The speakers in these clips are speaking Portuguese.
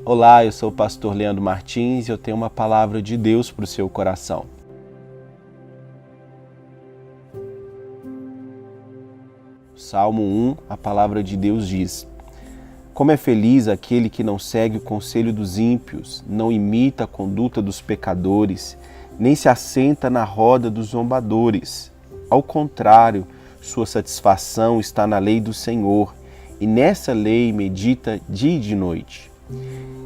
Olá, eu sou o pastor Leandro Martins e eu tenho uma palavra de Deus para o seu coração. Salmo 1, a palavra de Deus diz: Como é feliz aquele que não segue o conselho dos ímpios, não imita a conduta dos pecadores, nem se assenta na roda dos zombadores. Ao contrário, sua satisfação está na lei do Senhor, e nessa lei medita dia e de noite.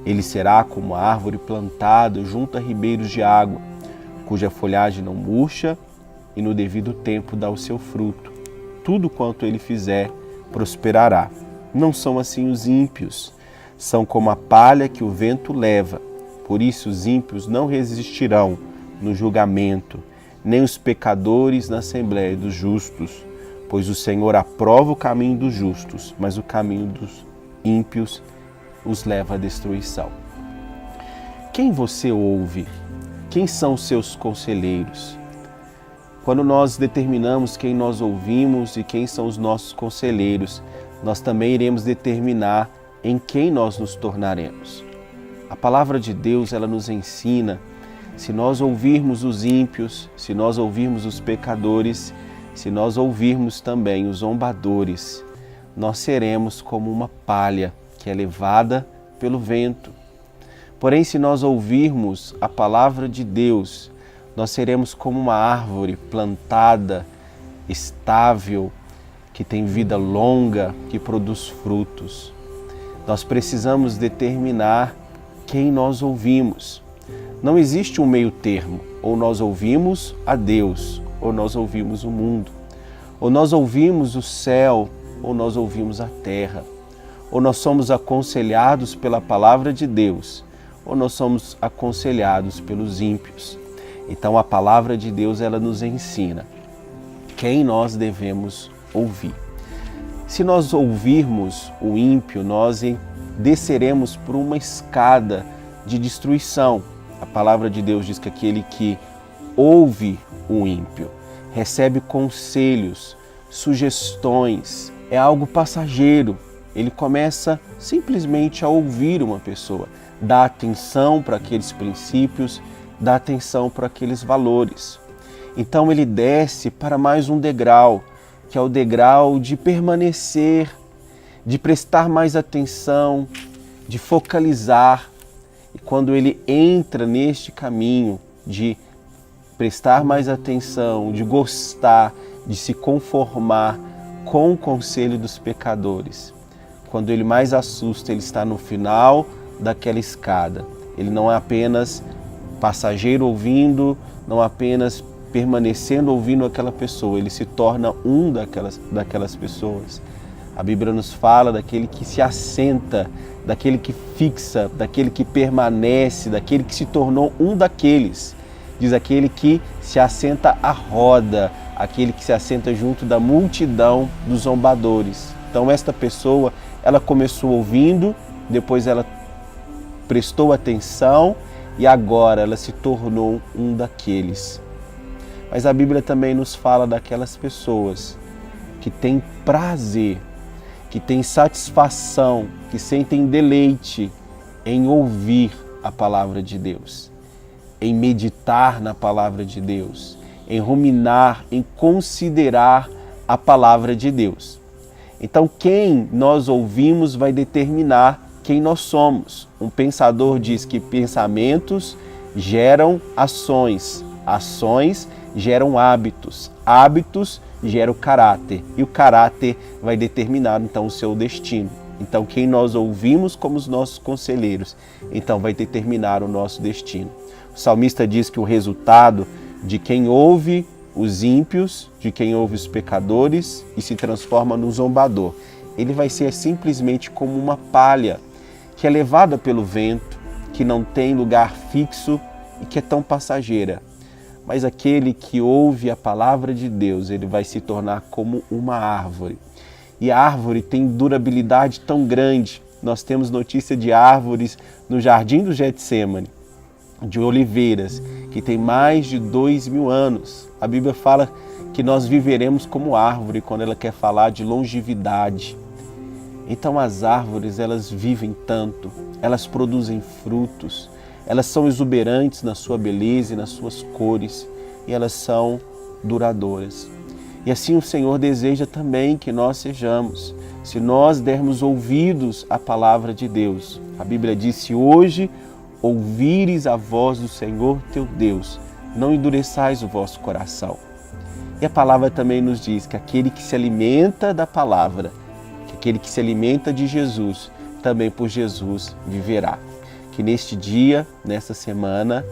Ele será como a árvore plantada junto a ribeiros de água, cuja folhagem não murcha e no devido tempo dá o seu fruto. Tudo quanto ele fizer prosperará. Não são assim os ímpios, são como a palha que o vento leva. Por isso os ímpios não resistirão no julgamento, nem os pecadores na assembleia dos justos, pois o Senhor aprova o caminho dos justos, mas o caminho dos ímpios os leva à destruição. Quem você ouve? Quem são os seus conselheiros? Quando nós determinamos quem nós ouvimos e quem são os nossos conselheiros, nós também iremos determinar em quem nós nos tornaremos. A palavra de Deus, ela nos ensina, se nós ouvirmos os ímpios, se nós ouvirmos os pecadores, se nós ouvirmos também os zombadores, nós seremos como uma palha que é levada pelo vento. Porém, se nós ouvirmos a palavra de Deus, nós seremos como uma árvore plantada, estável, que tem vida longa, que produz frutos. Nós precisamos determinar quem nós ouvimos. Não existe um meio termo, ou nós ouvimos a Deus, ou nós ouvimos o mundo, ou nós ouvimos o céu, ou nós ouvimos a terra. Ou nós somos aconselhados pela palavra de Deus, ou nós somos aconselhados pelos ímpios. Então a palavra de Deus, ela nos ensina quem nós devemos ouvir. Se nós ouvirmos o ímpio, nós desceremos por uma escada de destruição. A palavra de Deus diz que aquele que ouve o ímpio recebe conselhos, sugestões, é algo passageiro. Ele começa simplesmente a ouvir uma pessoa, dá atenção para aqueles princípios, dá atenção para aqueles valores. Então ele desce para mais um degrau, que é o degrau de permanecer, de prestar mais atenção, de focalizar. E quando ele entra neste caminho de prestar mais atenção, de gostar, de se conformar com o conselho dos pecadores, quando ele mais assusta, ele está no final daquela escada. Ele não é apenas passageiro ouvindo, não apenas permanecendo ouvindo aquela pessoa, ele se torna um daquelas pessoas. A Bíblia nos fala daquele que se assenta, daquele que fixa, daquele que permanece, daquele que se tornou um daqueles. Diz aquele que se assenta à roda, aquele que se assenta junto da multidão dos zombadores. Então esta pessoa, ela começou ouvindo, depois ela prestou atenção e agora ela se tornou um daqueles. Mas a Bíblia também nos fala daquelas pessoas que têm prazer, que têm satisfação, que sentem deleite em ouvir a palavra de Deus, em meditar na palavra de Deus, em ruminar, em considerar a palavra de Deus. Então, quem nós ouvimos vai determinar quem nós somos. Um pensador diz que pensamentos geram ações, ações geram hábitos, hábitos geram caráter, e o caráter vai determinar então o seu destino. Então, quem nós ouvimos como os nossos conselheiros, então vai determinar o nosso destino. O salmista diz que o resultado de quem ouve os ímpios, de quem ouve os pecadores e se transforma no zombador, ele vai ser simplesmente como uma palha que é levada pelo vento, que não tem lugar fixo e que é tão passageira. Mas aquele que ouve a palavra de Deus, ele vai se tornar como uma árvore. E a árvore tem durabilidade tão grande. Nós temos notícia de árvores no Jardim do Getsêmani, de oliveiras, que tem mais de 2000 anos. A Bíblia fala que nós viveremos como árvore quando ela quer falar de longevidade. Então as árvores, elas vivem tanto, elas produzem frutos, elas são exuberantes na sua beleza e nas suas cores, e elas são duradouras. E assim o Senhor deseja também que nós sejamos, se nós dermos ouvidos à palavra de Deus. A Bíblia diz: se hoje ouvires a voz do Senhor teu Deus, não endureçais o vosso coração. E a palavra também nos diz que aquele que se alimenta da palavra, que aquele que se alimenta de Jesus, também por Jesus viverá. Que neste dia, nesta semana,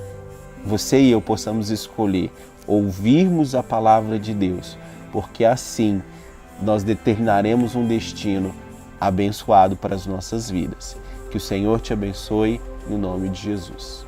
você e eu possamos escolher ouvirmos a palavra de Deus, porque assim nós determinaremos um destino abençoado para as nossas vidas. Que o Senhor te abençoe, no nome de Jesus.